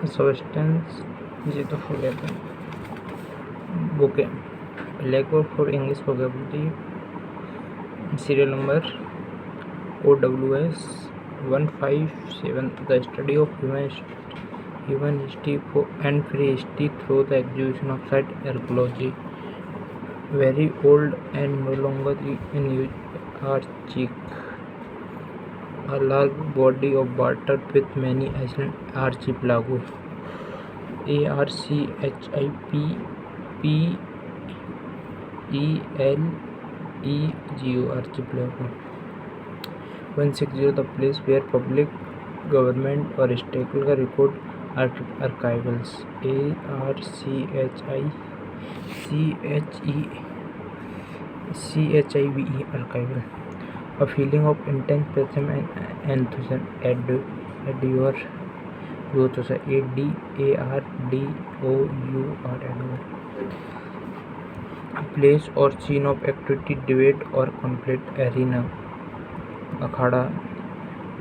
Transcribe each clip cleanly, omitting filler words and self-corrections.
Substance, ये तो हो गया था। Bouquet, blackboard for English vocabulary, serial number OWS 157, the study of human history and prehistory through the exhibition of site archaeology. Very old and no longer in use archaic. A large body of water with many island archipelago. ARCHIPELEGO archipelago. 160, the place where public, government or historical record archivals. ARCHIVE archival. A feeling of intense passion and enthusiasm. Adore. ADARDOUR. A place or scene of activity, debate or conflict. Arena. Akhada.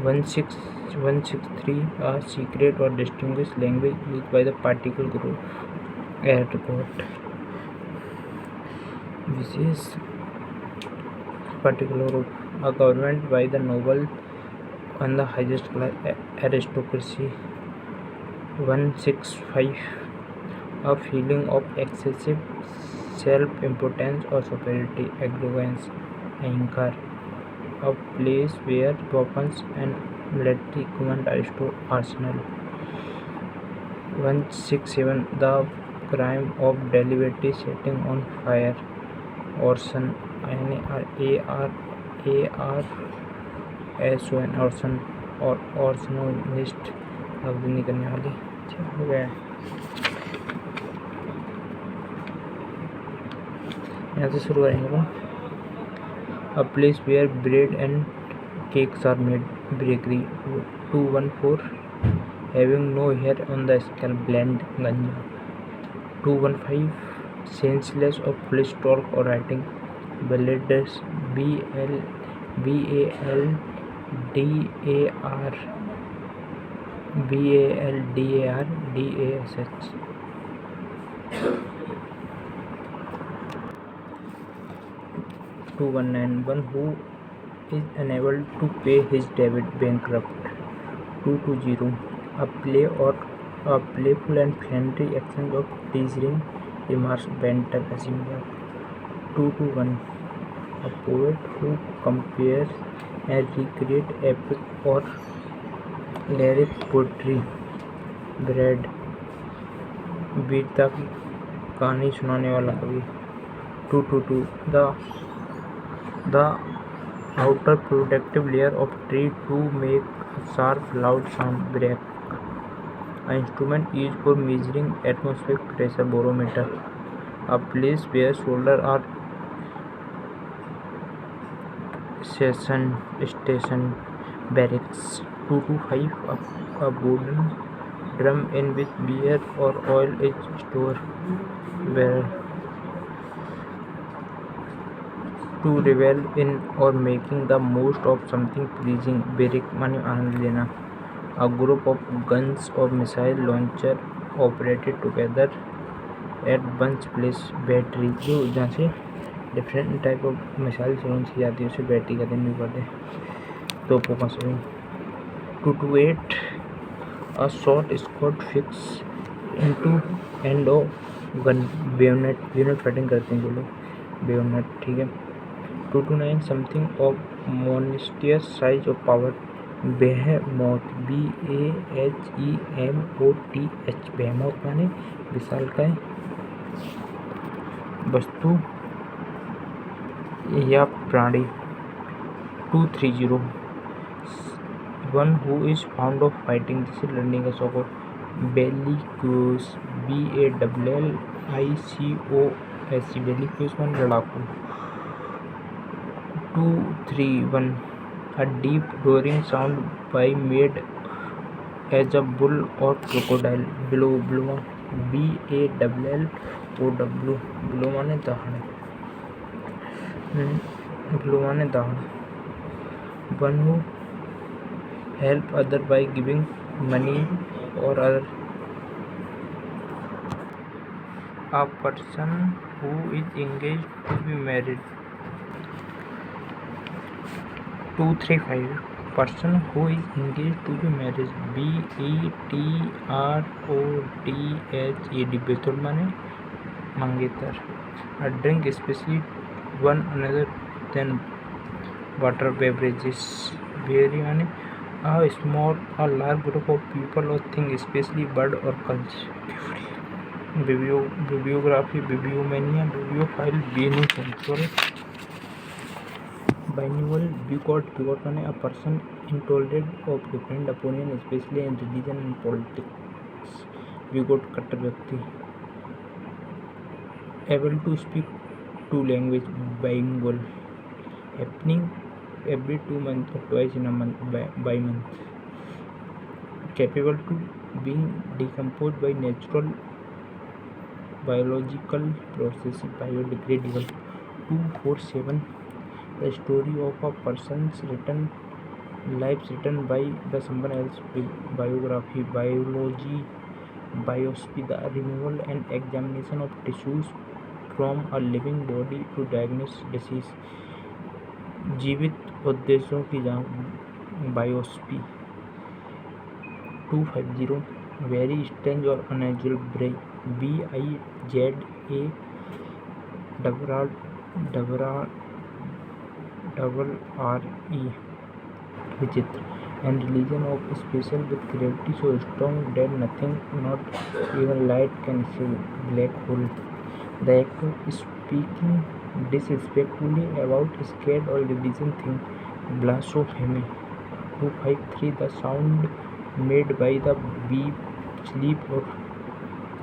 163, a secret or distinguished language used by the particular group at court. Vishesh particular group, a government by the noble and the highest class aristocracy. 165, a feeling of excessive self-importance or superiority, arrogance, ahankar. A place where weapons and military equipment are stored, arsenal. 167, the crime of deliberately setting on fire, arson, ARSON, arson और arsonist, अग्नि करने वाली। हो गया, यहाँ से शुरू करेंगे। A place where bread and cakes are made, bakery. 214, having no hair on the scalp, blend, ganja. 215, senseless or foolish talk or writing, ballads, BALDARDASH. 219, one who is unable to pay his debt, bankrupt. 220, a play or a playful and friendly exchange of teasing remarks, banter, asimile. 221, a poet who compares and recreates epic or lyric poetry, bread, वीरता की कहानी सुनाने वाला कवि. 222, the outer protective layer of tree to make a sharp loud sound, break. An instrument used for measuring atmospheric pressure, barometer. A place where soldiers are stationed, barracks. 225, a wooden drum in which beer or oil is stored, barrel. To revel in or making the most of something pleasing, barrack माने आनंद लेना. A group of guns or missile launcher operated together at one's place, battery. जो जहाँ से different type of missile launch की जाती है उसे battery का देने पड़ते, तोपों का showroom. 228, a short squad fix into end of gun, bayonet fighting करते हैं जो लोग, bayonet. ठीक है. 229, something of monstrous size or power, behemoth, BAHEMOTH. behemoth माने विशालकाय वस्तु या प्राणी. 230, one who is fond of fighting, जिसे लड़ने का शौक हो, bellicose, BALLICOS, bellicose माने लड़ाकू. 231, a deep roaring sound by made as a bull or crocodile, blow, BALLOW, blow माने दहाड़, one who help other by giving money or other A person who is engaged to be married. 235. Person who is engaged to be married. Betrothed betrothed माने मंगेतर. A drink especially one another than water beverages. Very माने a large group of people or things, especially bird or culture. Bibliography, bibliomania, bibliophile, biennial, bilingual, bigot माने a person intolerant of different opinion, especially in religion and politics. Bigot कट्टर व्यक्ति. Able to speak two languages, bilingual. Happening every 2 months or twice in a month, by month. Capable to being decomposed by natural biological process, biodegradable. 247. The story of a person's life written by the someone else. Biography, biology, biopsy, the removal and examination of tissues from a living body to diagnose disease. जीवित उद्देश्यों की जांच, biopsy. 250. Very strange और unusual break, BIZARRE, विचित्र. And religion of special with gravity so strong that nothing, not even light, can escape. Black hole. The act of speaking disrespectfully about scared or religion thing, blasphemy. 253. The sound made by the beep, sleep or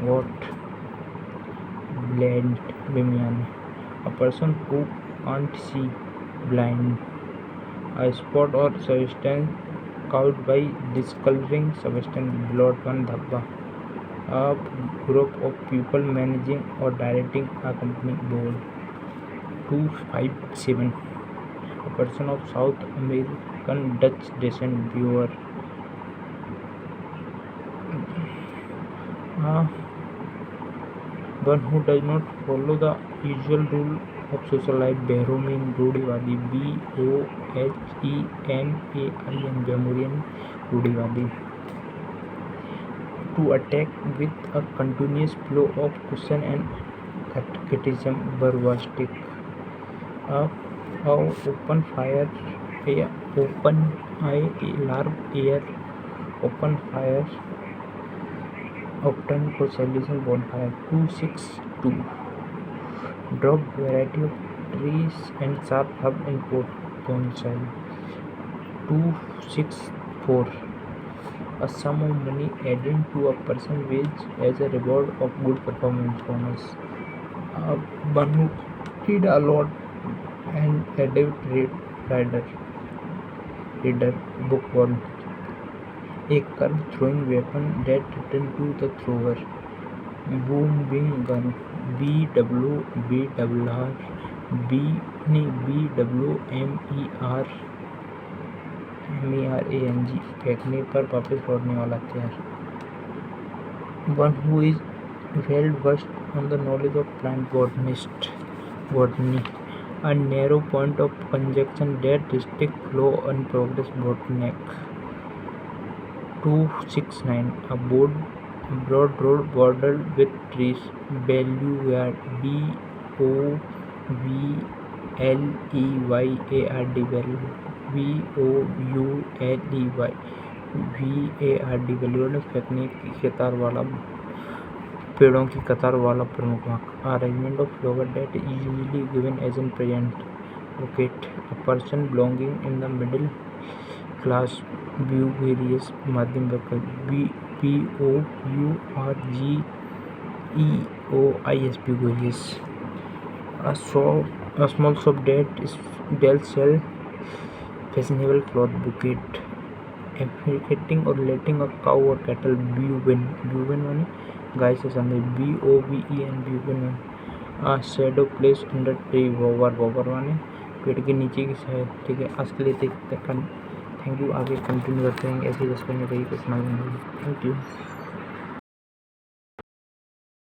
what? Blind, Bimyan. A person who can't see, blind. A spot or substance caused by discoloring substance, blood, one dhabba. A group of people managing or directing a company, board. 257. A person of South American Dutch descent, viewer. One who does not follow the usual rule of social life, Bohemian, रूढ़िवादी. BOHEMAIN, Bohemian, रूढ़िवादी. To attack with a continuous flow of question and criticism, bombastic. Open fire, alarm, air, open fire, obtain for solution, bonfire. 262. Drop variety of trees and sharp herb and pot, bonsai. 264. A sum of money added to a person's wage as a reward of good performance, bonus. One who read a lot and adept reader, bookworm. A curved throwing weapon that returned to the thrower, boom gun. BWR, MERANG, फेंकने पर वापस लौटने वाला हथियार. One who is well versed on the knowledge of plant botany. A narrow point of conjunction that restricts flow and progress, bottleneck. 269. A broad road bordered with trees, boulevard. BOULEVARD, boulevard में फेंकने की कतार वाला, पेड़ों की कतार वाला प्रमुख वाक्य. Arrangement of flower that is usually given as in present, bouquet. A person belonging in the middle class, Burguese, मध्यम वर्ग. BOURGEOIS, Burguese. A small shop that sells fashionable cloth, bouquet. Affiliating or letting a cow or cattle, bovine माने गाय से संबंधित, BOVEN, bovine. A shadow placed under tree, wover माने पेड़ के नीचे की साइड. ठीक है, आज के लिए थैंक यू. आगे कंटिन्यू करते हैं, ऐसे ही 10 मिनट रही कुछ ना. Thank you.